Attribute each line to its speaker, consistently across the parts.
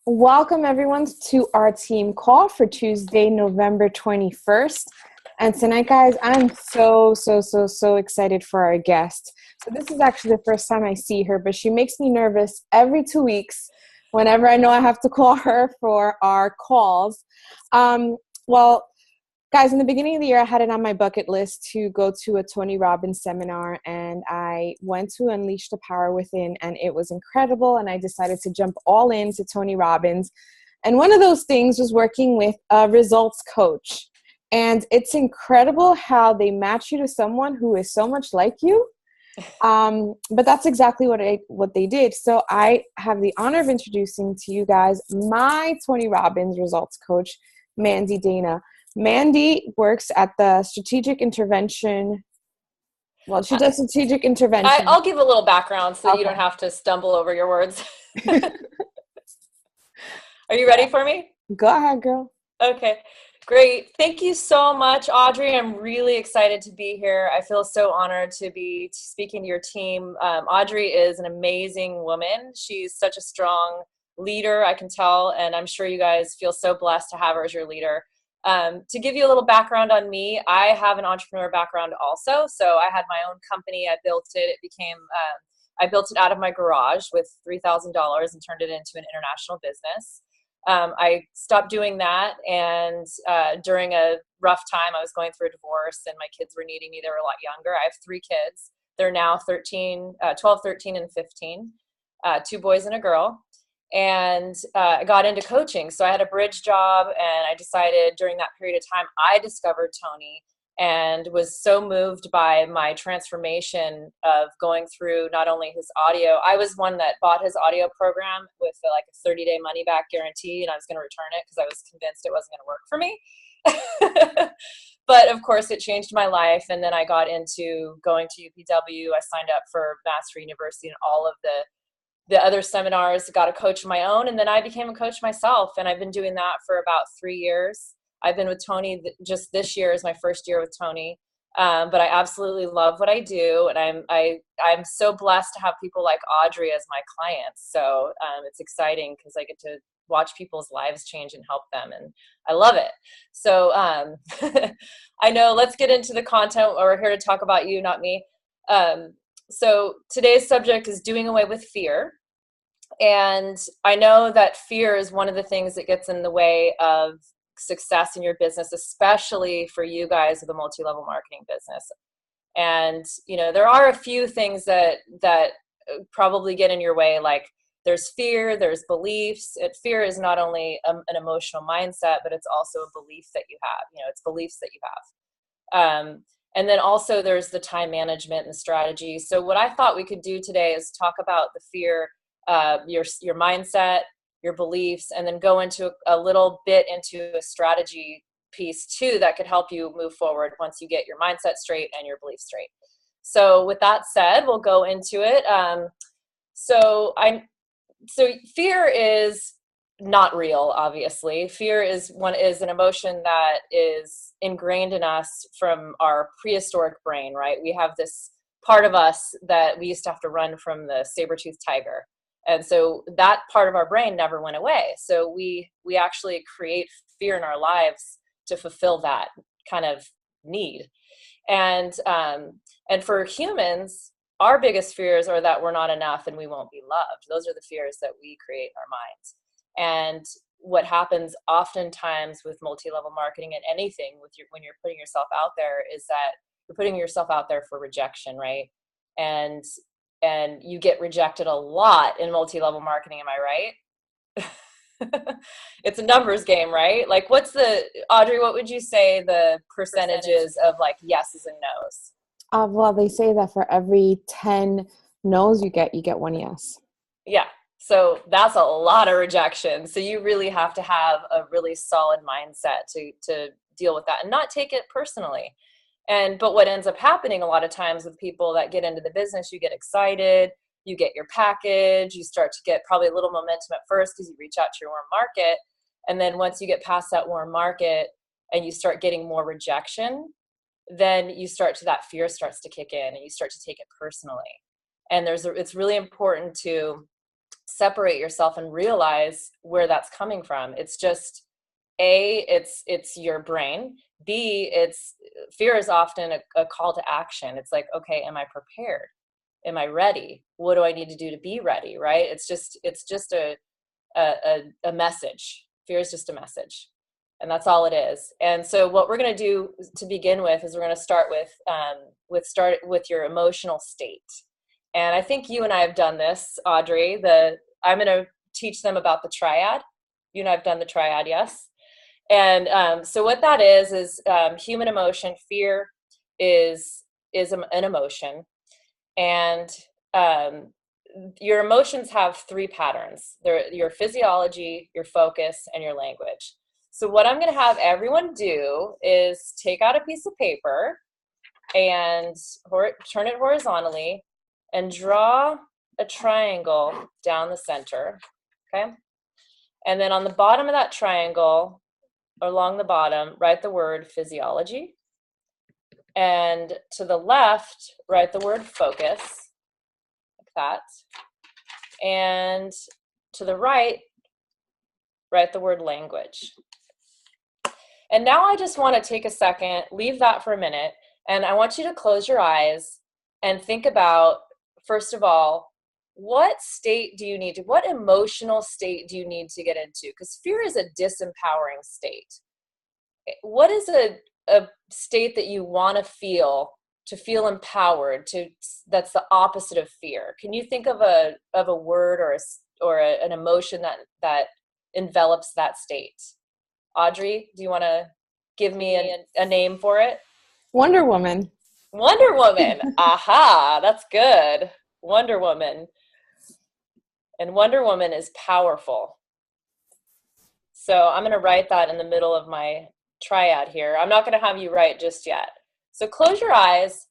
Speaker 1: Welcome everyone to our team call for Tuesday, November 21st. And tonight, guys, I'm so excited for our guest. So this is actually the first time I see her, but she makes me nervous every 2 weeks whenever I know I have to call her for our calls. Well, guys, in the beginning of the year, I had it on my bucket list to go to a Tony Robbins seminar, and I went to Unleash the Power Within, and it was incredible, and I decided to jump all into Tony Robbins. And one of those things was working with a results coach. And it's incredible how they match you to someone who is so much like you. But that's exactly what they did. So I have the honor of introducing to you guys my Tony Robbins results coach, Mandi Dana. Mandi works at the strategic intervention. Well, she does strategic intervention.
Speaker 2: I'll give a little background so that you don't have to stumble over your words. Are you ready for me?
Speaker 1: Go ahead, girl.
Speaker 2: Okay, great. Thank you so much, Audrey. I'm really excited to be here. I feel so honored to be speaking to your team. Audrey is an amazing woman. She's such a strong leader, I can tell, and I'm sure you guys feel so blessed to have her as your leader. To give you a little background on me, I have an entrepreneur background also. So I had my own company. I built it. I built it out of my garage with $3,000 and turned it into an international business. I stopped doing that. And during a rough time, I was going through a divorce and my kids were needing me. They were a lot younger. I have 3 kids. They're now 12, 13, and 15, 2 boys and a girl. And I got into coaching. So I had a bridge job, and I decided during that period of time, I discovered Tony and was so moved by my transformation of going through not only his audio. I was one that bought his audio program with like a 30-day money back guarantee, and I was going to return it because I was convinced it wasn't going to work for me. But of course, it changed my life. And then I got into going to UPW. I signed up for Master University and all of the other seminars, got a coach of my own, and then I became a coach myself. And I've been doing that for about 3 years. I've been with Tony, just this year is my first year with Tony. But I absolutely love what I do. And I'm so blessed to have people like Audrey as my clients. So it's exciting because I get to watch people's lives change and help them. And I love it. So I know, let's get into the content. We're here to talk about you, not me. So today's subject is doing away with fear. And I know that fear is one of the things that gets in the way of success in your business, especially for you guys with a multi-level marketing business. And, you know, there are a few things that probably get in your way, like there's fear, there's beliefs. Fear is not only an emotional mindset, but it's also a belief that you have. You know, it's beliefs that you have. And then also there's the time management and strategy. So what I thought we could do today is talk about the fear, your mindset, your beliefs, and then go into a little bit into a strategy piece too that could help you move forward once you get your mindset straight and your beliefs straight. So with that said, we'll go into it. So fear is not real, obviously. Fear is an emotion that is ingrained in us from our prehistoric brain, right? We have this part of us that we used to have to run from the saber-toothed tiger. And so that part of our brain never went away. So we actually create fear in our lives to fulfill that kind of need. And for humans, our biggest fears are that we're not enough and we won't be loved. Those are the fears that we create in our minds. And what happens oftentimes with multi-level marketing and anything when you're putting yourself out there is that you're putting yourself out there for rejection, right? And you get rejected a lot in multi-level marketing. Am I right? It's a numbers game, right? Like Audrey, what would you say the percentages of like yeses and no's?
Speaker 1: Well, they say that for every 10 no's you get 1 yes.
Speaker 2: Yeah. So that's a lot of rejection. So you really have to have a really solid mindset to deal with that and not take it personally. But what ends up happening a lot of times with people that get into the business, you get excited, you get your package, you start to get probably a little momentum at first because you reach out to your warm market. And then once you get past that warm market and you start getting more rejection, then that fear starts to kick in and you start to take it personally. And it's really important to separate yourself and realize where that's coming from. It's just A, it's your brain. B, it's fear is often a call to action. It's like, okay, am I prepared? Am I ready? What do I need to do to be ready? Right? It's just a message. Fear is just a message, and that's all it is. And so what we're going to do to begin with is we're going to start with your emotional state. And I think you and I have done this, Audrey. I'm going to teach them about the triad. You and I have done the triad, yes. And so what that is human emotion. Fear is an emotion, and your emotions have three patterns. They're your physiology, your focus, and your language. So what I'm going to have everyone do is take out a piece of paper and turn it horizontally and draw a triangle down the center, okay? And then on the bottom of that triangle, along the bottom, write the word physiology. And to the left, write the word focus, like that. And to the right, write the word language. And now I just want to take a second, leave that for a minute, and I want you to close your eyes and think about, first of all, what emotional state do you need to get into? Because fear is a disempowering state. What is a state that you want to feel empowered, that's the opposite of fear? Can you think of a word or an emotion that envelops that state? Audrey, do you want to give me a name for it?
Speaker 1: Wonder Woman.
Speaker 2: Wonder Woman. Aha, that's good. Wonder Woman. And Wonder Woman is powerful. So I'm going to write that in the middle of my triad here. I'm not going to have you write just yet. So close your eyes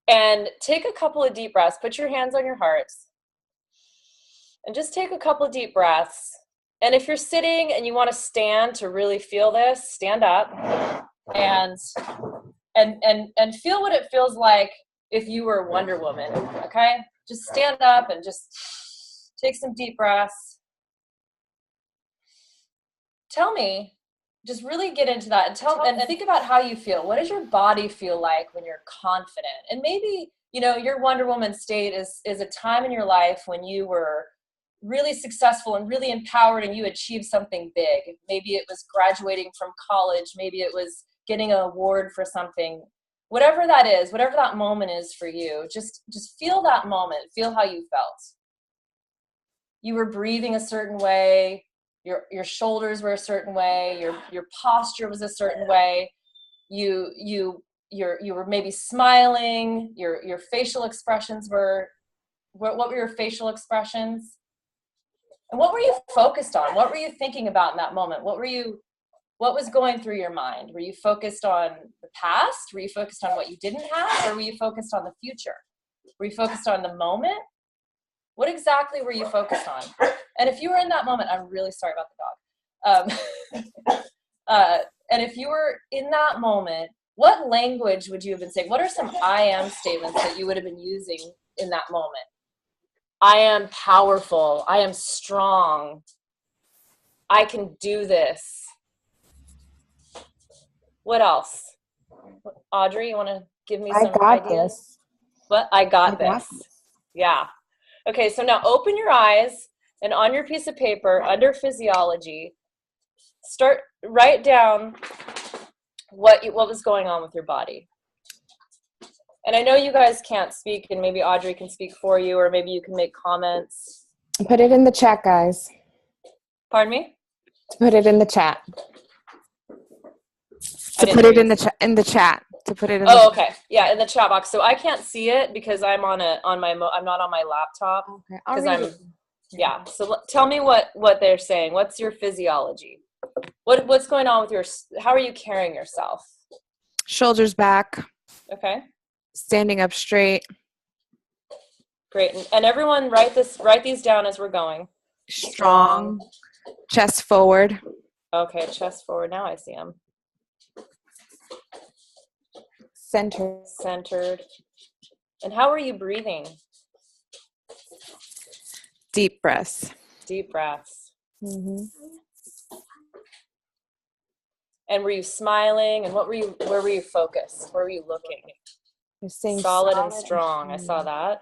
Speaker 2: and take a couple of deep breaths. Put your hands on your hearts and just take a couple of deep breaths. And if you're sitting and you want to stand to really feel this, stand up and feel what it feels like if you were Wonder Woman, okay? Just stand up and just take some deep breaths. Tell me, just really get into that and think about how you feel. What does your body feel like when you're confident? And maybe, your Wonder Woman state is a time in your life when you were really successful and really empowered and you achieved something big. Maybe it was graduating from college. Maybe it was getting an award for something. Whatever that is, whatever that moment is for you, just feel that moment. Feel how you felt. You were breathing a certain way. Your shoulders were a certain way. Your posture was a certain way. You were maybe smiling. Your facial expressions were. What were your facial expressions? And what were you focused on? What were you thinking about in that moment? What was going through your mind? Were you focused on the past? Were you focused on what you didn't have? Or were you focused on the future? Were you focused on the moment? What exactly were you focused on? And if you were in that moment, I'm really sorry about the dog. And if you were in that moment, what language would you have been saying? What are some I am statements that you would have been using in that moment? I am powerful. I am strong. I can do this. What else? Audrey, you want to give me some ideas?
Speaker 1: This.
Speaker 2: What? I got this. Yeah. Okay, so now open your eyes and on your piece of paper, under physiology, write down what was going on with your body. And I know you guys can't speak, and maybe Audrey can speak for you, or maybe you can make comments.
Speaker 1: Put it in the chat, guys.
Speaker 2: Pardon me?
Speaker 1: Put it in the chat. To put it in the chat.
Speaker 2: Okay. Yeah, in the chat box. So I can't see it because I'm not on my laptop.
Speaker 1: Okay. I'll read it.
Speaker 2: Yeah. So tell me what they're saying. What's your physiology? What's going on with how are you carrying yourself?
Speaker 1: Shoulders back.
Speaker 2: Okay.
Speaker 1: Standing up straight.
Speaker 2: Great. And everyone write these down as we're going.
Speaker 1: Strong. Chest forward.
Speaker 2: Okay, chest forward. Now I see them. Centered. And how are you breathing?
Speaker 1: Deep breaths.
Speaker 2: Deep breaths.
Speaker 1: Mm-hmm.
Speaker 2: And were you smiling? And where were you focused? Where were you looking?
Speaker 1: You're staying
Speaker 2: solid and strong. I saw that.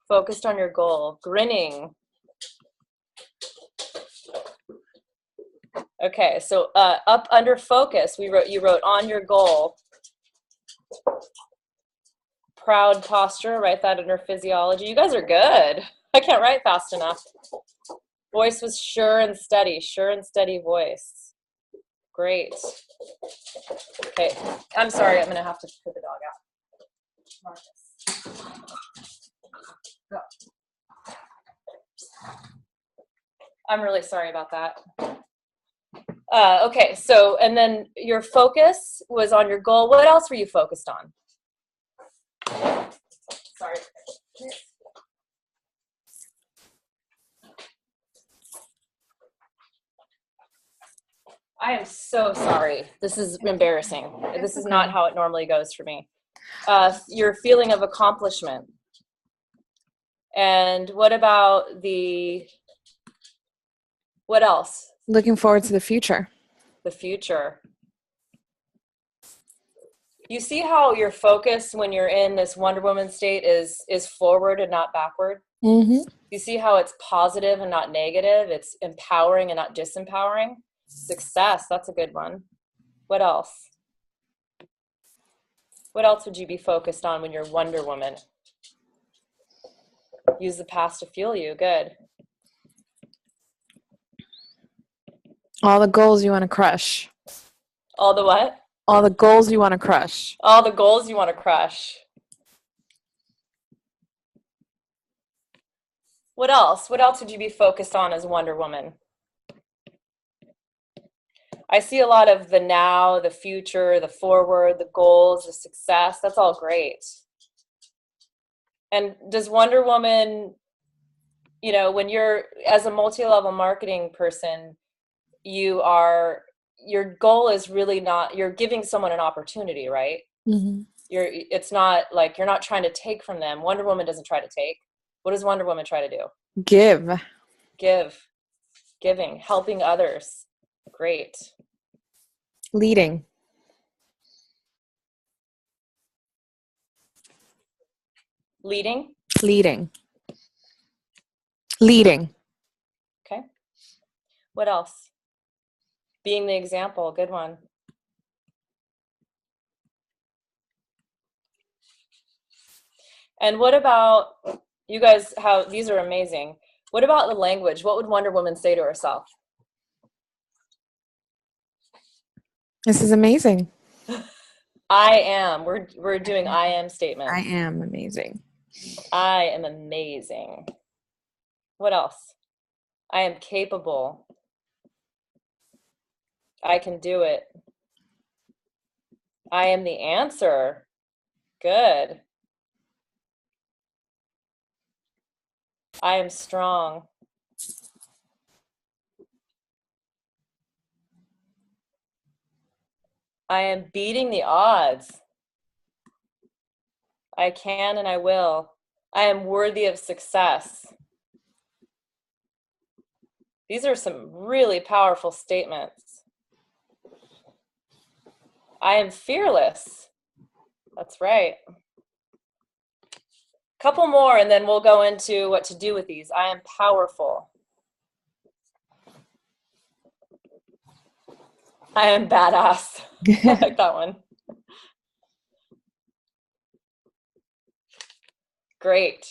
Speaker 2: Focused on your goal. Grinning. Okay, so up under focus, you wrote on your goal. Proud posture, write that under physiology. You guys are good. I can't write fast enough. Voice was sure and steady voice. Great. Okay, I'm sorry, I'm gonna have to put the dog out. Marcus. Go. I'm really sorry about that. Okay, so, and then your focus was on your goal. What else were you focused on? Sorry. I am so sorry. This is embarrassing. This is not how it normally goes for me. Your feeling of accomplishment. And what about what else?
Speaker 1: Looking forward to the future.
Speaker 2: The future. You see how your focus when you're in this Wonder Woman state is forward and not backward?
Speaker 1: Mm-hmm.
Speaker 2: You see how it's positive and not negative? It's empowering and not disempowering? Success, that's a good one. What else? What else would you be focused on when you're Wonder Woman? Use the past to fuel you. Good.
Speaker 1: All the goals you want to crush.
Speaker 2: All the what?
Speaker 1: All the goals you want to crush.
Speaker 2: All the goals you want to crush. What else? What else would you be focused on as Wonder Woman? I see a lot of the now, the future, the forward, the goals, the success. That's all great. And does Wonder Woman, you know, when you're as a multi-level marketing person, your goal is really not, you're giving someone an opportunity, right?
Speaker 1: Mm-hmm.
Speaker 2: It's not like you're not trying to take from them. Wonder Woman doesn't try to take. What does Wonder Woman try to do?
Speaker 1: Give.
Speaker 2: Giving, helping others. Great.
Speaker 1: Leading.
Speaker 2: Leading. Okay. What else? Being the example. Good one. And what about, you guys, how these are amazing. What about the language? What would Wonder Woman say to herself?
Speaker 1: This is amazing.
Speaker 2: I am. We're doing I am statements.
Speaker 1: I am amazing.
Speaker 2: I am amazing. What else? I am capable. I can do it. I am the answer. Good. I am strong. I am beating the odds. I can and I will. I am worthy of success. These are some really powerful statements. I am fearless. That's right. Couple more and then we'll go into what to do with these. I am powerful. I am badass. I like that one. Great.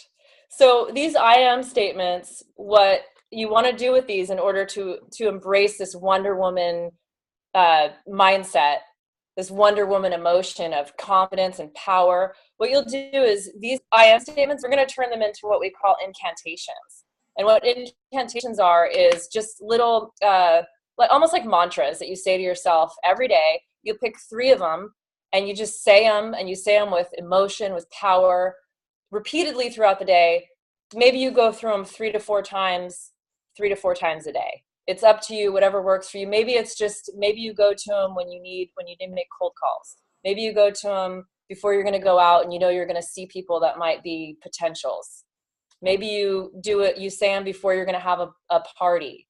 Speaker 2: So these I am statements, what you want to do with these in order to embrace this Wonder Woman mindset, this Wonder Woman emotion of confidence and power, what you'll do is these I am statements, we're going to turn them into what we call incantations. And what incantations are is just little, like almost like mantras that you say to yourself every day. You pick 3 of them and you just say them, and you say them with emotion, with power, repeatedly throughout the day. Maybe you go through them 3 to 4 times a day. It's up to you, whatever works for you. Maybe it's just, maybe you go to them when you need to make cold calls. Maybe you go to them before you're going to go out and you know you're going to see people that might be potentials. Maybe you do it, you say them before you're going to have a party.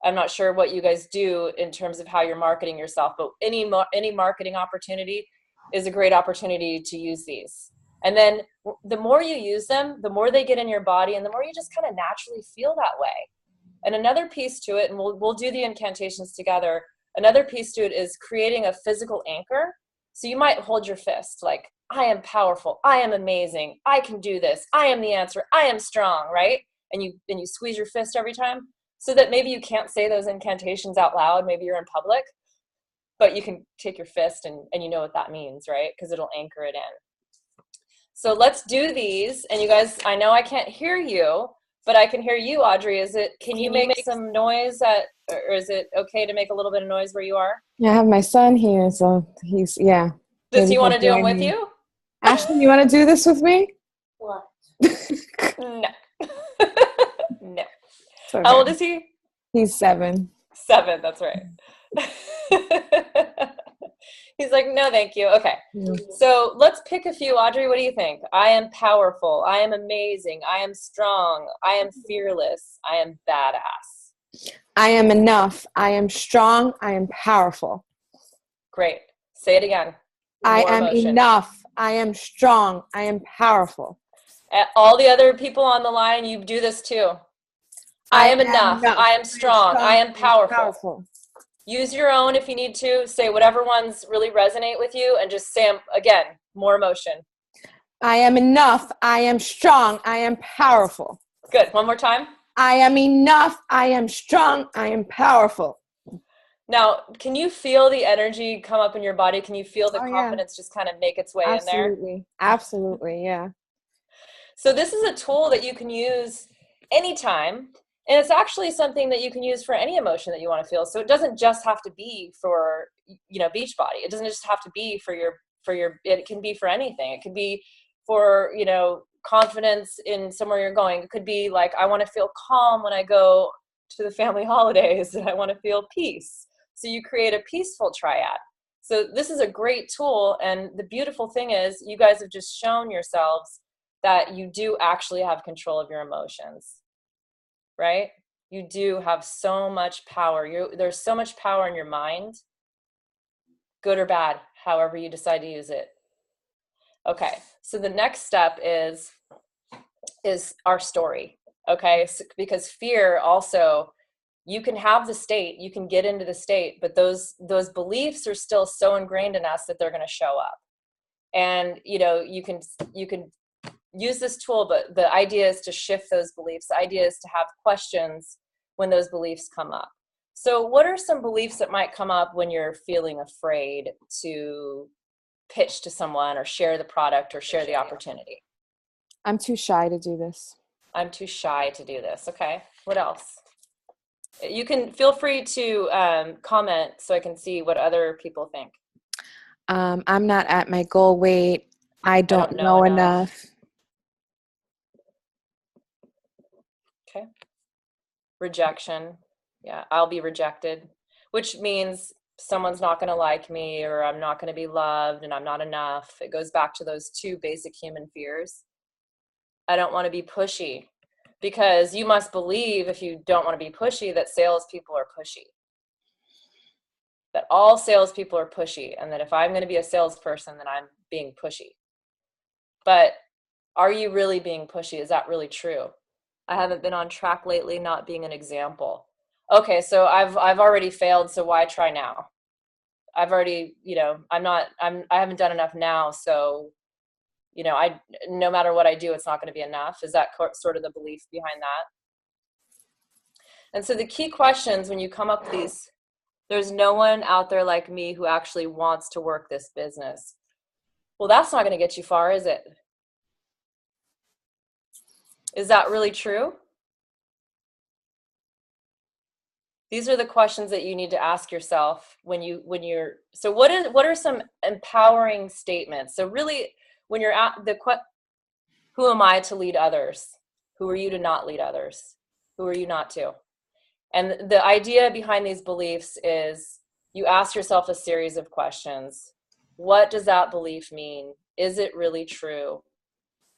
Speaker 2: I'm not sure what you guys do in terms of how you're marketing yourself, but any marketing opportunity is a great opportunity to use these. And then the more you use them, the more they get in your body, and the more you just kind of naturally feel that way. And another piece to it, and we'll do the incantations together, another piece to it is creating a physical anchor. So you might hold your fist like, I am powerful, I am amazing, I can do this, I am the answer, I am strong, right? And you squeeze your fist every time, so that maybe you can't say those incantations out loud, maybe you're in public, but you can take your fist and you know what that means, right? Because it'll anchor it in. So let's do these. And you guys, I know I can't hear you, but I can hear you, Audrey. Can you make some noise or is it okay to make a little bit of noise where you are?
Speaker 1: Yeah, I have my son here, so he's, yeah.
Speaker 2: Does he want to do them with you?
Speaker 1: Ashley, you want to do this with me?
Speaker 2: What? No. No.
Speaker 1: Okay.
Speaker 2: How old is he?
Speaker 1: He's 7.
Speaker 2: 7, that's right. He's like, no, thank you. Okay. So let's pick a few. Audrey, what do you think? I am powerful. I am amazing. I am strong. I am fearless. I am badass.
Speaker 1: I am enough. I am strong. I am powerful.
Speaker 2: Great. Say it again.
Speaker 1: I am enough. I am strong. I am powerful.
Speaker 2: All the other people on the line, you do this too. I am enough. I am strong. I am powerful. Use your own if you need to. Say whatever ones really resonate with you and just say them again. More emotion.
Speaker 1: I am enough. I am strong. I am powerful.
Speaker 2: Good. One more time.
Speaker 1: I am enough. I am strong. I am powerful.
Speaker 2: Now, can you feel the energy come up in your body? Can you feel the confidence just kind of make its way in there?
Speaker 1: Absolutely. Yeah.
Speaker 2: So this is a tool that you can use anytime. And it's actually something that you can use for any emotion that you want to feel. So it doesn't just have to be for, beach body. It doesn't just have to be for your, it can be for anything. It could be for, confidence in somewhere you're going. It could be like, I want to feel calm when I go to the family holidays and I want to feel peace. So you create a peaceful triad. So this is a great tool. And the beautiful thing is you guys have just shown yourselves that you do actually have control of your emotions. Right? You do have so much power. There's so much power in your mind, good or bad, however you decide to use it. Okay, so the next step is our story. Okay, so, because fear also, you can have the state, you can get into the state, but those beliefs are still so ingrained in us that they're going to show up. And you can use this tool, but the idea is to shift those beliefs. The idea is to have questions when those beliefs come up. So what are some beliefs that might come up when you're feeling afraid to pitch to someone or share the product or share the opportunity?
Speaker 1: I'm too shy to do this.
Speaker 2: I'm too shy to do this. Okay. What else? You can feel free to comment so I can see what other people think.
Speaker 1: I'm not at my goal weight. I don't know enough.
Speaker 2: Okay. Rejection. Yeah, I'll be rejected, which means someone's not going to like me, or I'm not going to be loved, and I'm not enough. It goes back to those 2 basic human fears. I don't want to be pushy, because you must believe, if you don't want to be pushy, that salespeople are pushy. That all salespeople are pushy, and that if I'm going to be a salesperson, then I'm being pushy. But are you really being pushy? Is that really true? I haven't been on track lately, not being an example. Okay, so I've already failed, so why try now? I've already, I haven't done enough now, so, no matter what I do, it's not going to be enough. Is that sort of the belief behind that? And so the key questions when you come up with these, there's no one out there like me who actually wants to work this business. Well, that's not going to get you far, is it? Is that really true? These are the questions that you need to ask yourself so what are some empowering statements? So really, when you're at who am I to lead others? Who are you to not lead others? Who are you not to? And the idea behind these beliefs is you ask yourself a series of questions. What does that belief mean? Is it really true?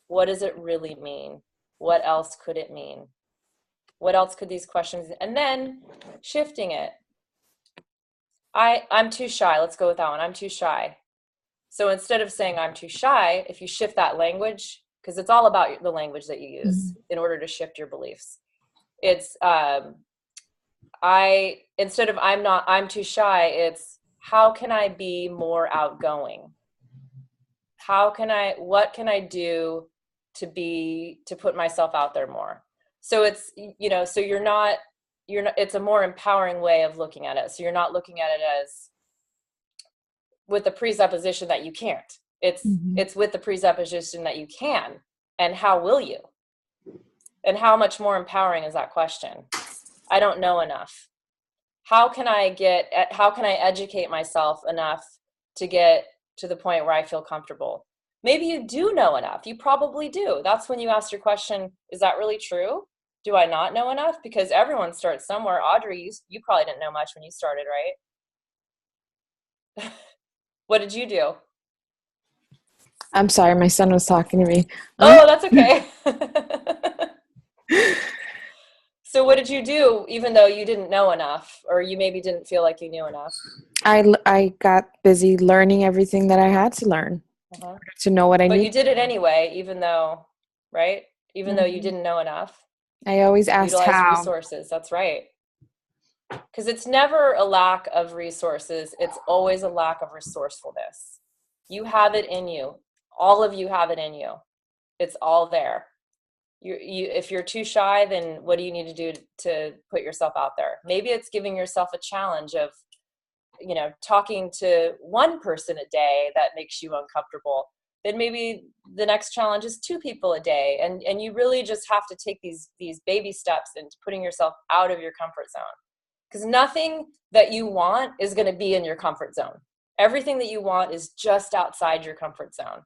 Speaker 2: What does it really mean? What else could it mean? What else could these questions, and then shifting it. I'm too shy. Let's go with that one. I'm too shy. So instead of saying I'm too shy, if you shift that language, because it's all about the language that you use in order to shift your beliefs. It's instead of I'm too shy, it's how can I be more outgoing? What can I do to put myself out there more? So it's, so you're not, it's a more empowering way of looking at it. So you're not looking at it as with the presupposition that you can't. It's with the presupposition that you can, and how will you? And how much more empowering is that question? I don't know enough. How can I educate myself enough to get to the point where I feel comfortable? Maybe you do know enough. You probably do. That's when you ask your question, is that really true? Do I not know enough? Because everyone starts somewhere. Audrey, you probably didn't know much when you started, right? What did you do?
Speaker 1: I'm sorry, my son was talking to me.
Speaker 2: Oh, that's okay. So what did you do, even though you didn't know enough, or you maybe didn't feel like you knew enough?
Speaker 1: I got busy learning everything that I had to learn to know what I need.
Speaker 2: But you did it anyway, even though, right? Even though you didn't know enough.
Speaker 1: I always asked
Speaker 2: utilize
Speaker 1: how.
Speaker 2: Resources. That's right. Because it's never a lack of resources. It's always a lack of resourcefulness. You have it in you. All of you have it in you. It's all there. If you're too shy, then what do you need to do to put yourself out there? Maybe it's giving yourself a challenge of, talking to one person a day that makes you uncomfortable. Then maybe the next challenge is 2 people a day. And you really just have to take these baby steps into putting yourself out of your comfort zone. Because nothing that you want is going to be in your comfort zone. Everything that you want is just outside your comfort zone.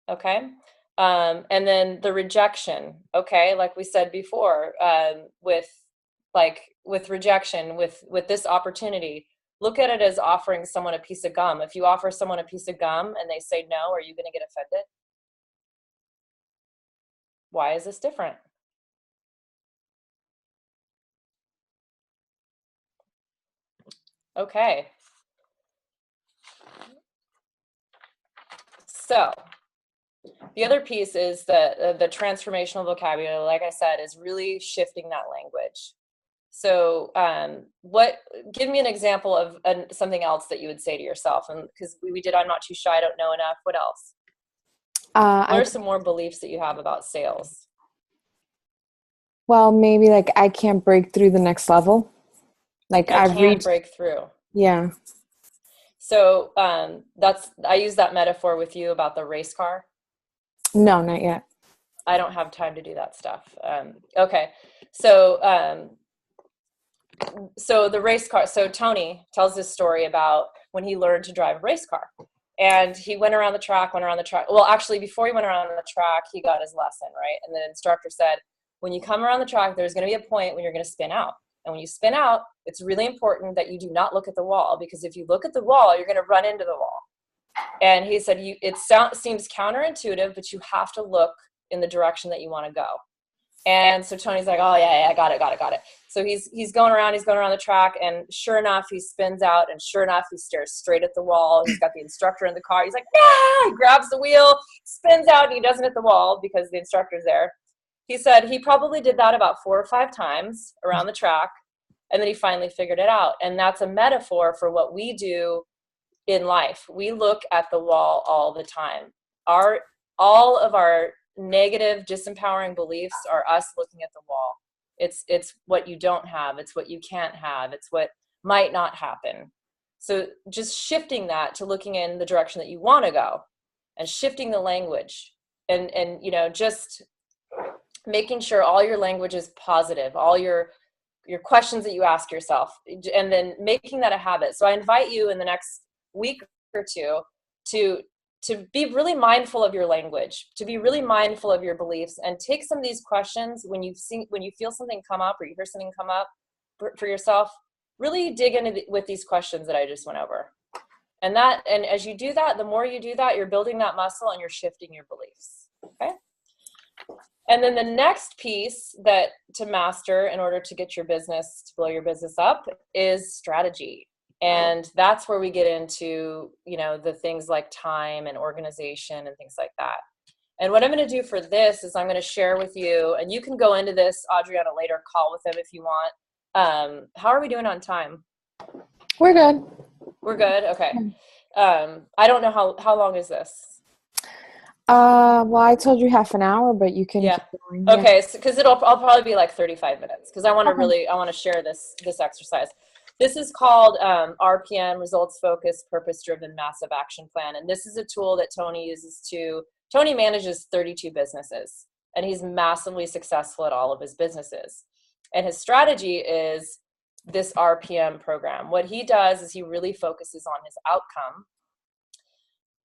Speaker 2: Okay? And then the rejection, okay, like we said before, with rejection, with this opportunity, look at it as offering someone a piece of gum. If you offer someone a piece of gum and they say no, are you going to get offended? Why is this different? Okay. So the other piece is the transformational vocabulary, like I said, is really shifting that language. So give me an example of something else that you would say to yourself. And because we did, I'm not too shy, I don't know enough. What else? What are some more beliefs that you have about sales?
Speaker 1: Well, maybe like I can't break through the next level. Like
Speaker 2: I can't break through.
Speaker 1: Yeah.
Speaker 2: So I use that metaphor with you about the race car.
Speaker 1: No, not yet.
Speaker 2: I don't have time to do that stuff. Okay. So the race car. So Tony tells this story about when he learned to drive a race car, and he went around the track. Well, actually, before he went around the track, he got his lesson, right? And the instructor said, when you come around the track, there's going to be a point when you're going to spin out. And when you spin out, it's really important that you do not look at the wall, because if you look at the wall, you're going to run into the wall. And he said, it seems counterintuitive, but you have to look in the direction that you want to go. And so Tony's like, oh yeah, I got it. So he's going around the track, and sure enough, he spins out, and sure enough, he stares straight at the wall. He's got the instructor in the car. He's like, nah! He grabs the wheel, spins out, and he doesn't hit the wall because the instructor's there. He said he probably did that about 4 or 5 times around the track, and then he finally figured it out. And that's a metaphor for what we do in life. We look at the wall all the time. All of our negative, disempowering beliefs are us looking at the wall. It's what you don't have. It's what you can't have. It's what might not happen. So just shifting that to looking in the direction that you want to go, and shifting the language, and just making sure all your language is positive, all your questions that you ask yourself, and then making that a habit. So I invite you in the next week or two to be really mindful of your language, to be really mindful of your beliefs, and take some of these questions when you feel something come up, or you hear something come up for yourself. Really dig into with these questions that I just went over. And as you do that, the more you do that, you're building that muscle and you're shifting your beliefs. Okay. And then the next piece that to master in order to get your business, to blow your business up, is strategy. And that's where we get into, the things like time and organization and things like that. And what I'm going to do for this is I'm going to share with you, and you can go into this, Audrey, on a later call with them if you want. How are we doing on time?
Speaker 1: We're good.
Speaker 2: We're good? Okay. I don't know how long is this?
Speaker 1: Well, I told you half an hour, but you can keep going. Yeah.
Speaker 2: Okay, because I'll probably be like 35 minutes because I want to share this exercise. This is called RPM, Results Focused, Purpose Driven Massive Action Plan, and this is a tool that Tony uses Tony manages 32 businesses, and he's massively successful at all of his businesses. And his strategy is this RPM program. What he does is he really focuses on his outcome,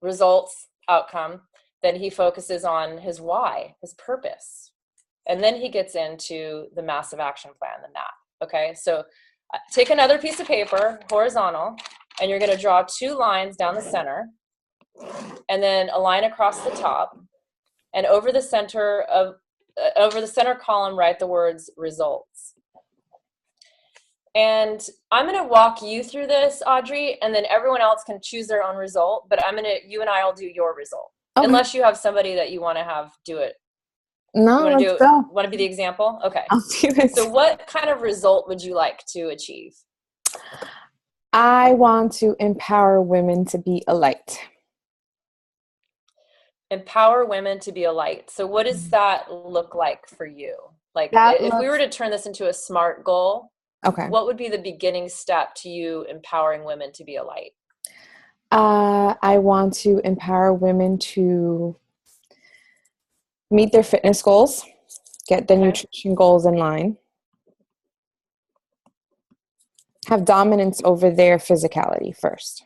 Speaker 2: results, outcome. Then he focuses on his why, his purpose. And then he gets into the massive action plan, the MAP. Okay, so take another piece of paper, horizontal, and you're going to draw 2 lines down the center, and then a line across the top. And over the center column, write the words results. And I'm going to walk you through this, Audrey, and then everyone else can choose their own result. But you and I will do your result. Okay. Unless you have somebody that you want to have do it.
Speaker 1: No, let's go.
Speaker 2: Want to be the example? Okay.
Speaker 1: I'll do it.
Speaker 2: So what kind of result would you like to achieve?
Speaker 1: I want to empower women to be a light.
Speaker 2: Empower women to be a light. So what does that look like for you? Like we were to turn this into a SMART goal, okay, what would be the beginning step to you empowering women to be a light?
Speaker 1: I want to empower women to meet their fitness goals, get their nutrition goals in line, have dominance over their physicality first.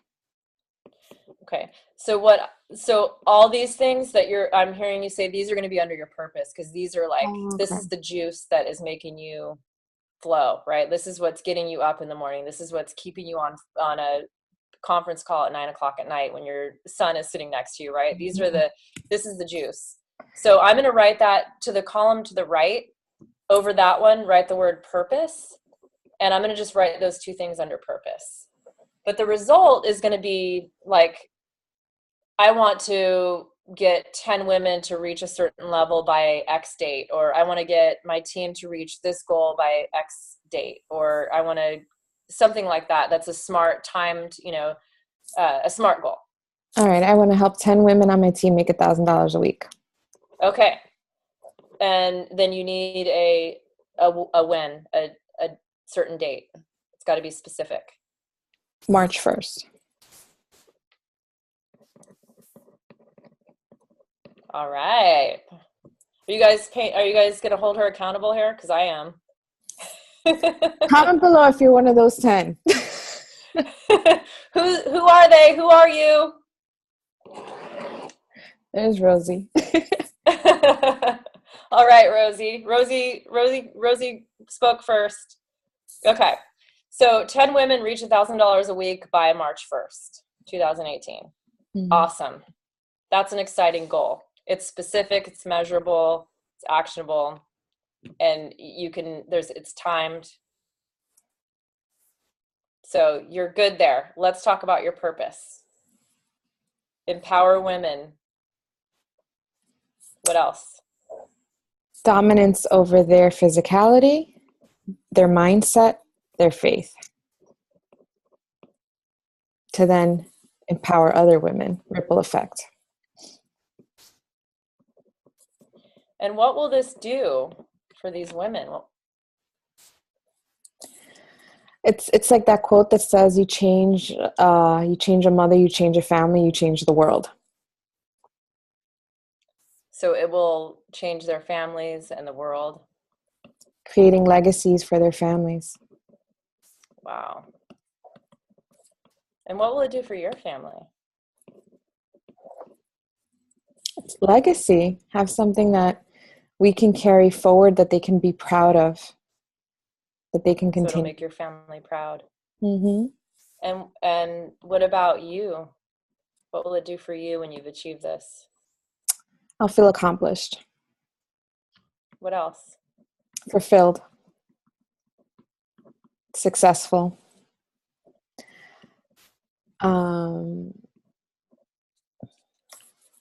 Speaker 2: Okay. So all these things that I'm hearing you say, these are going to be under your purpose, because these are like, this is the juice that is making you flow, right? This is what's getting you up in the morning. This is what's keeping you on a conference call at 9:00 at night when your son is sitting next to you, right? This is the juice. So I'm going to write that to the column to the right. Over that one, write the word purpose. And I'm going to just write those 2 things under purpose. But the result is going to be like, I want to get 10 women to reach a certain level by X date, or I want to get my team to reach this goal by X date, or I want to something like that. That's a smart timed, a SMART goal.
Speaker 1: All right. I want to help 10 women on my team make $1,000 a week.
Speaker 2: Okay. And then you need a when, a certain date. It's got to be specific.
Speaker 1: March 1st.
Speaker 2: All right. Are you guys going to hold her accountable here? Because I am.
Speaker 1: Comment below if you're one of those 10.
Speaker 2: Who are they? Who are you?
Speaker 1: There's Rosie.
Speaker 2: All right, Rosie. Rosie spoke first. Okay. So 10 women reach $1,000 a week by March 1st, 2018. Mm-hmm. Awesome. That's an exciting goal. It's specific, it's measurable, it's actionable. And it's timed. So you're good there. Let's talk about your purpose. Empower women. What else?
Speaker 1: Dominance over their physicality, their mindset, their faith. To then empower other women. Ripple effect.
Speaker 2: And what will this do for these women?
Speaker 1: It's like that quote that says, you change a mother, you change a family, you change the world.
Speaker 2: So it will change their families and the world.
Speaker 1: Creating legacies for their families.
Speaker 2: Wow. And what will it do for your family?
Speaker 1: Legacy. Have something that we can carry forward, that they can be proud of, that they can continue.
Speaker 2: So it'll make your family proud.
Speaker 1: Mm-hmm.
Speaker 2: And what about you? What will it do for you when you've achieved this?
Speaker 1: I'll feel accomplished.
Speaker 2: What else?
Speaker 1: Fulfilled. Successful.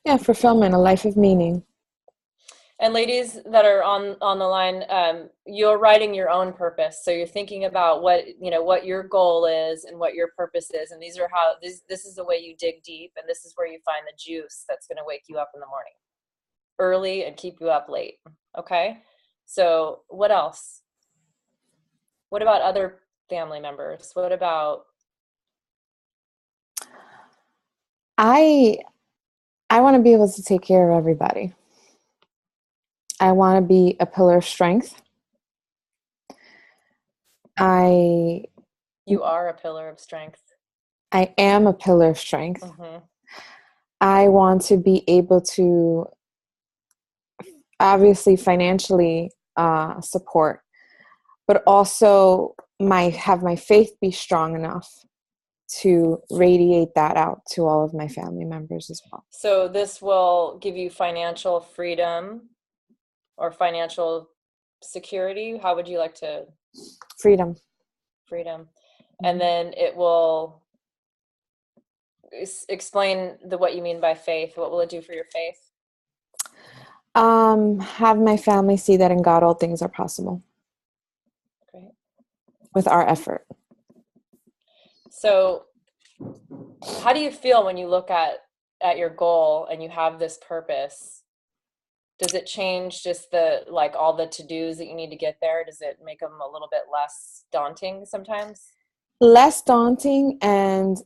Speaker 1: Yeah, fulfillment, a life of meaning.
Speaker 2: And ladies that are on the line, you're writing your own purpose. So you're thinking about what your goal is and what your purpose is. And these are how this is the way you dig deep, and this is where you find the juice that's going to wake you up in the morning early and keep you up late. Okay. So what else? What about other family members? What about?
Speaker 1: I want to be able to take care of everybody. I want to be a pillar of strength.
Speaker 2: You are a pillar of strength.
Speaker 1: I am a pillar of strength.
Speaker 2: Mm-hmm.
Speaker 1: I want to be able to, obviously, financially support, but also have my faith be strong enough to radiate that out to all of my family members as well.
Speaker 2: So this will give you financial freedom or financial security. How would you like to?
Speaker 1: Freedom.
Speaker 2: And then it will explain what you mean by faith. What will it do for your faith?
Speaker 1: Have my family see that in God all things are possible.
Speaker 2: Great.
Speaker 1: With our effort.
Speaker 2: So how do you feel when you look at your goal and you have this purpose? Does it change just all the to-dos that you need to get there? Does it make them a little bit less daunting sometimes?
Speaker 1: Less daunting, and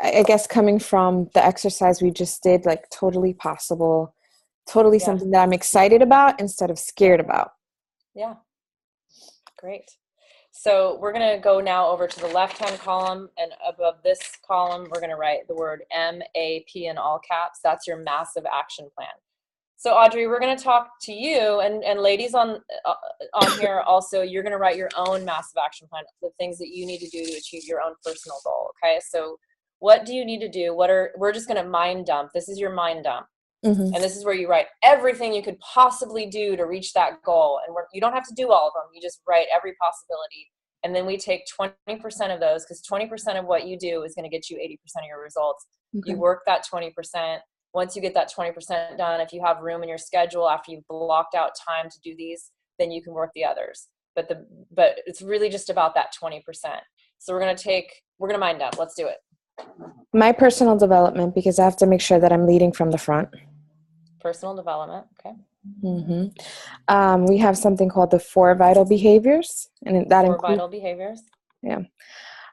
Speaker 1: I guess coming from the exercise we just did, like totally possible, totally something that I'm excited about instead of scared about.
Speaker 2: Yeah. Great. So we're going to go now over to the left-hand column, and above this column, we're going to write the word MAP in all caps. That's your massive action plan. So Audrey, we're going to talk to you, and ladies on here also, you're going to write your own massive action plan, the things that you need to do to achieve your own personal goal. Okay. So what do you need to do? We're just going to mind dump. This is your mind dump. Mm-hmm. And this is where you write everything you could possibly do to reach that goal. And you don't have to do all of them. You just write every possibility. And then we take 20% of those, because 20% of what you do is going to get you 80% of your results. Okay. You work that 20%. Once you get that 20% done, if you have room in your schedule after you've blocked out time to do these, then you can work the others. But it's really just about that 20%. So we're going to mind up. Let's do it.
Speaker 1: My personal development, because I have to make sure that I'm leading from the front. Personal
Speaker 2: development. Okay.
Speaker 1: Mm-hmm. We have something called the 4 vital behaviors, and that includes 4
Speaker 2: vital behaviors.
Speaker 1: Yeah.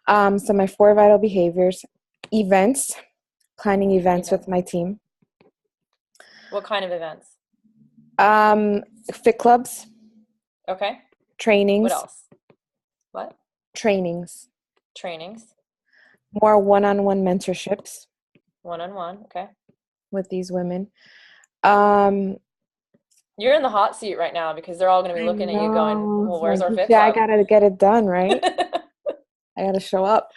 Speaker 1: So my 4 vital behaviors: events, planning events with my team.
Speaker 2: What kind of events?
Speaker 1: Fit clubs.
Speaker 2: Okay.
Speaker 1: Trainings.
Speaker 2: What else? What?
Speaker 1: Trainings.
Speaker 2: Trainings.
Speaker 1: More one-on-one mentorships.
Speaker 2: One-on-one. Okay.
Speaker 1: With these women.
Speaker 2: You're in the hot seat right now, because they're all going to be looking at you going, well, where's our fit club?
Speaker 1: I got to get it done, right? I got to show up.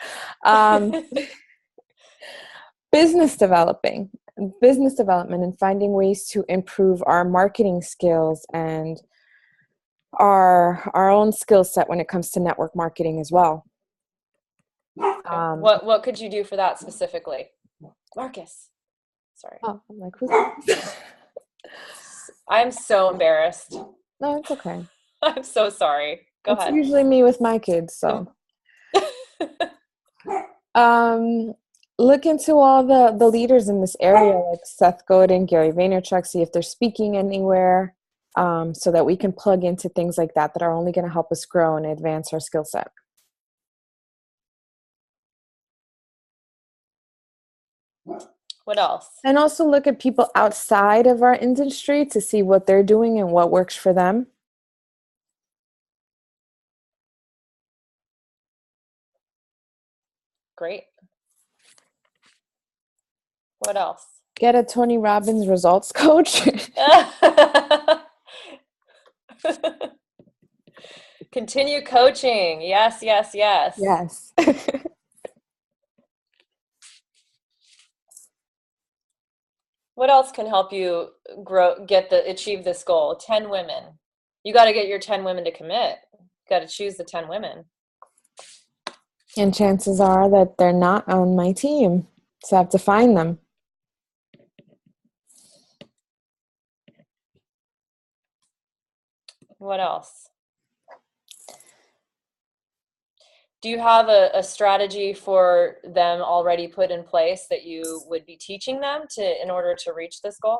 Speaker 1: Business development and finding ways to improve our marketing skills and our own skill set when it comes to network marketing as well.
Speaker 2: Okay. What could you do for that specifically? Marcus. Sorry.
Speaker 1: Oh, I'm like, who's
Speaker 2: I'm so embarrassed.
Speaker 1: No, it's okay.
Speaker 2: I'm so sorry. Go ahead.
Speaker 1: It's usually me with my kids, so. Look into all the leaders in this area, like Seth Godin, Gary Vaynerchuk, see if they're speaking anywhere, so that we can plug into things like that are only going to help us grow and advance our skill set.
Speaker 2: What else?
Speaker 1: And also look at people outside of our industry to see what they're doing and what works for them.
Speaker 2: Great. What else?
Speaker 1: Get a Tony Robbins results coach.
Speaker 2: Continue coaching. Yes, yes, yes.
Speaker 1: Yes.
Speaker 2: What else can help you achieve this goal? 10 women. You got to get your 10 women to commit. You got to choose the 10 women.
Speaker 1: And chances are that they're not on my team. So I have to find them.
Speaker 2: What else? Do you have a strategy for them already put in place that you would be teaching them in order to reach this goal?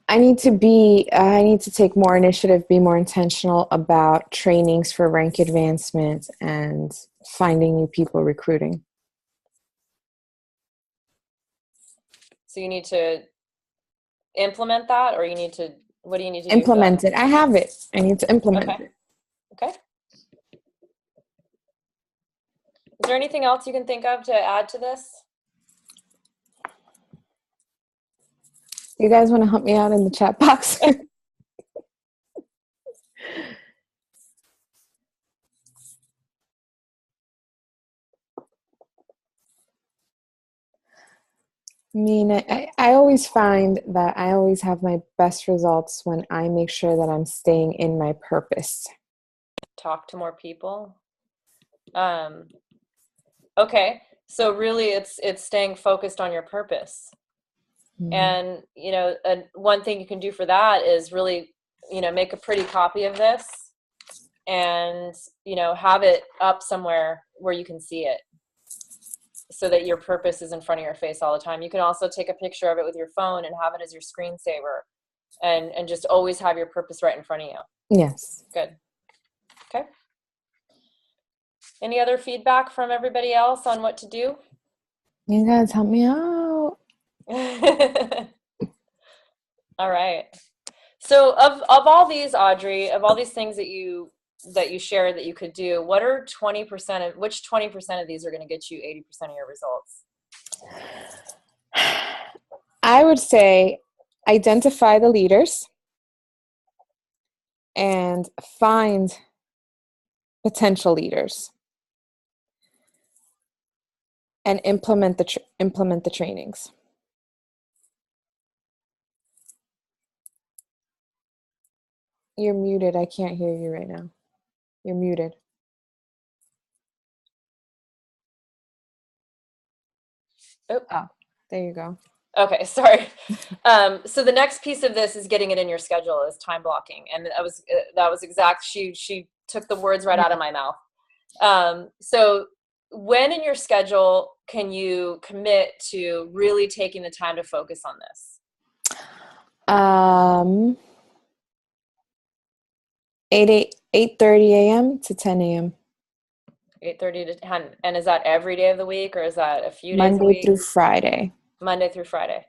Speaker 1: I need to take more initiative, be more intentional about trainings for rank advancement and finding new people, recruiting.
Speaker 2: So you need to implement that, or what do you need to
Speaker 1: implement
Speaker 2: do for that?
Speaker 1: it? I have it. I need to implement it.
Speaker 2: Okay. Is there anything else you can think of to add to this?
Speaker 1: You guys want to help me out in the chat box? I mean, I always find that I always have my best results when I make sure that I'm staying in my purpose.
Speaker 2: Talk to more people. Okay, so really it's staying focused on your purpose. And one thing you can do for that is really make a pretty copy of this and have it up somewhere where you can see it, so that your purpose is in front of your face all the time. You can also take a picture of it with your phone and have it as your screensaver, and just always have your purpose right in front of you.
Speaker 1: Yes.
Speaker 2: Good. Okay. Any other feedback from everybody else on what to do?
Speaker 1: You guys help me out.
Speaker 2: All right. So of all these, Audrey, of all these things that you shared that you could do, which 20% of these are going to get you 80% of your results?
Speaker 1: I would say identify the leaders and find potential leaders and implement the trainings. You're muted. I can't hear you right now. You're muted. Oh, there you go.
Speaker 2: Okay, sorry. So the next piece of this is getting it in your schedule, is time blocking, and that was exact. She took the words right out of my mouth. So when in your schedule can you commit to really taking the time to focus on this?
Speaker 1: 8:30 a.m. to 10 a.m.
Speaker 2: 8:30 to 10. And is that every day of the week, or is that a few days a
Speaker 1: Monday
Speaker 2: week?
Speaker 1: through Friday.
Speaker 2: Monday through Friday.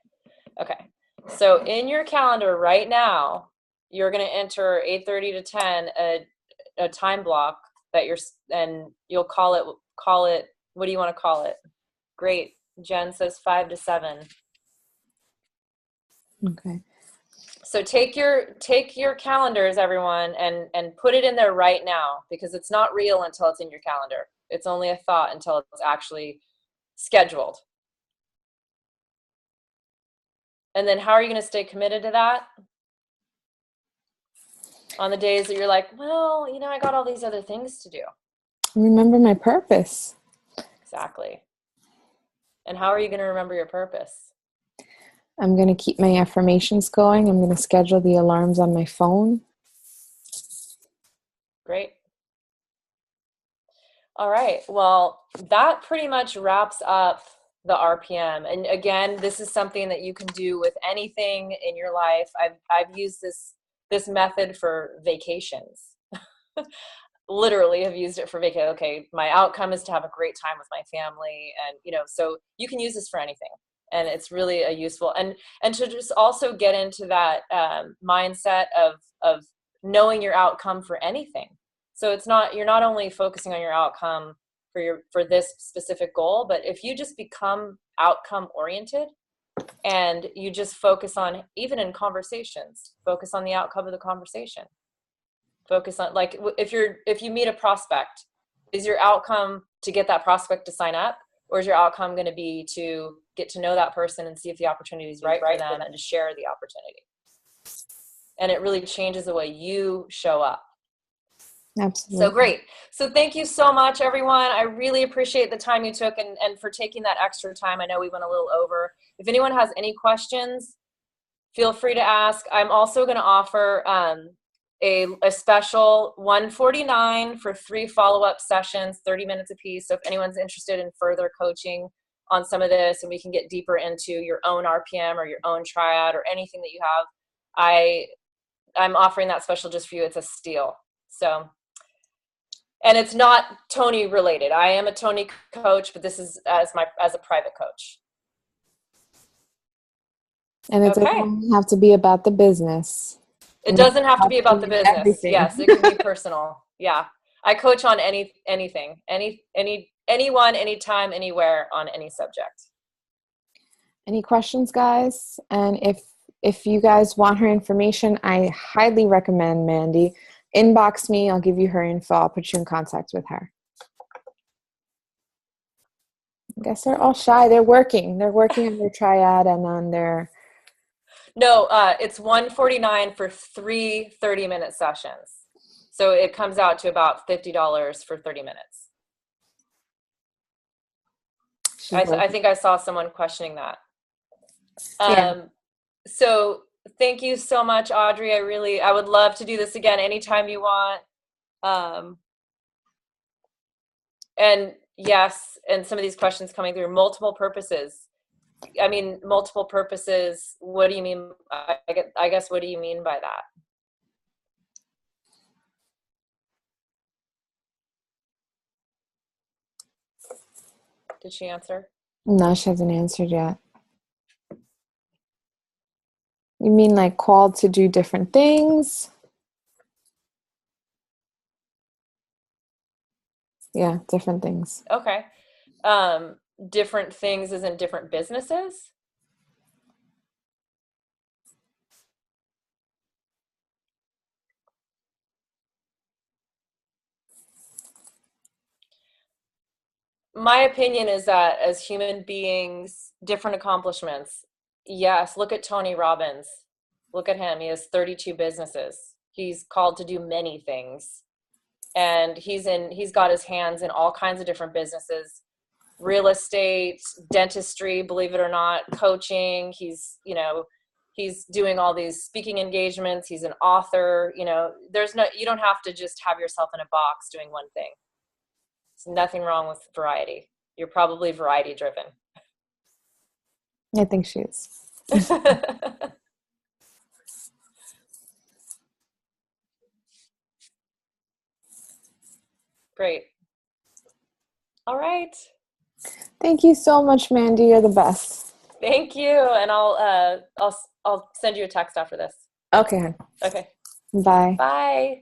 Speaker 2: Okay. So in your calendar right now, you're going to enter 8:30 to 10, a time block and you'll call it, what do you want to call it? Great. Jen says 5 to 7.
Speaker 1: Okay.
Speaker 2: So take your calendars, everyone, and put it in there right now, because it's not real until it's in your calendar. It's only a thought until it's actually scheduled. And then how are you going to stay committed to that? On the days that you're like, well, I got all these other things to do.
Speaker 1: Remember my purpose.
Speaker 2: Exactly. And how are you going to remember your purpose?
Speaker 1: I'm going to keep my affirmations going. I'm going to schedule the alarms on my phone.
Speaker 2: Great. All right. Well, that pretty much wraps up the RPM. And again, this is something that you can do with anything in your life. I've used this method for vacations. Literally have used it for vacation. Okay, my outcome is to have a great time with my family, and so you can use this for anything, and it's really a useful and to just also get into that mindset of knowing your outcome for anything. So you're not only focusing on your outcome for this specific goal, but if you just become outcome oriented and you just focus on, even in conversations, focus on the outcome of the conversation. Focus on, like, if you meet a prospect, is your outcome to get that prospect to sign up, or is your outcome going to be to get to know that person and see if the opportunity is right for them, and to share the opportunity. And it really changes the way you show up.
Speaker 1: Absolutely.
Speaker 2: So great. So thank you so much, everyone. I really appreciate the time you took and for taking that extra time. I know we went a little over. If anyone has any questions, feel free to ask. I'm also going to offer a special $149 for 3 follow-up sessions, 30 minutes apiece. So if anyone's interested in further coaching on some of this, and we can get deeper into your own RPM or your own triad or anything that you have, I'm offering that special just for you. It's a steal. So, and it's not Tony related. I am a Tony coach, but this is as a private coach.
Speaker 1: And it doesn't have to be about the business.
Speaker 2: It doesn't have to be about the business.
Speaker 1: Everything.
Speaker 2: Yes, it can be personal. Yeah. I coach on anything, anyone, anytime, anywhere, on any subject.
Speaker 1: Any questions, guys? And if you guys want her information, I highly recommend Mandi. Inbox me. I'll give you her info. I'll put you in contact with her. I guess they're all shy. They're working. They're working on their triad and on their...
Speaker 2: No, it's $149 for 3 30-minute sessions. So it comes out to about $50 for 30 minutes. I think I saw someone questioning that. So thank you so much, Audrey. I would love to do this again anytime you want. And yes, and some of these questions coming through, multiple purposes. I mean, multiple purposes. What do you mean? I guess, what do you mean by that? Did she answer?
Speaker 1: No, she hasn't answered yet. You mean like called to do different things? Yeah, different things.
Speaker 2: Okay. Different things as in different businesses? My opinion is that as human beings, different accomplishments. Yes, look at Tony Robbins. Look at him. He has 32 businesses. He's called to do many things. And he's got his hands in all kinds of different businesses. Real estate, dentistry, believe it or not, coaching. He's doing all these speaking engagements. He's an author. You don't have to just have yourself in a box doing one thing. There's nothing wrong with variety. You're probably variety driven.
Speaker 1: I think she is.
Speaker 2: Great. All right.
Speaker 1: Thank you so much, Mandi. You're the best.
Speaker 2: Thank you. And I'll send you a text after this.
Speaker 1: Okay.
Speaker 2: Okay.
Speaker 1: Bye.
Speaker 2: Bye.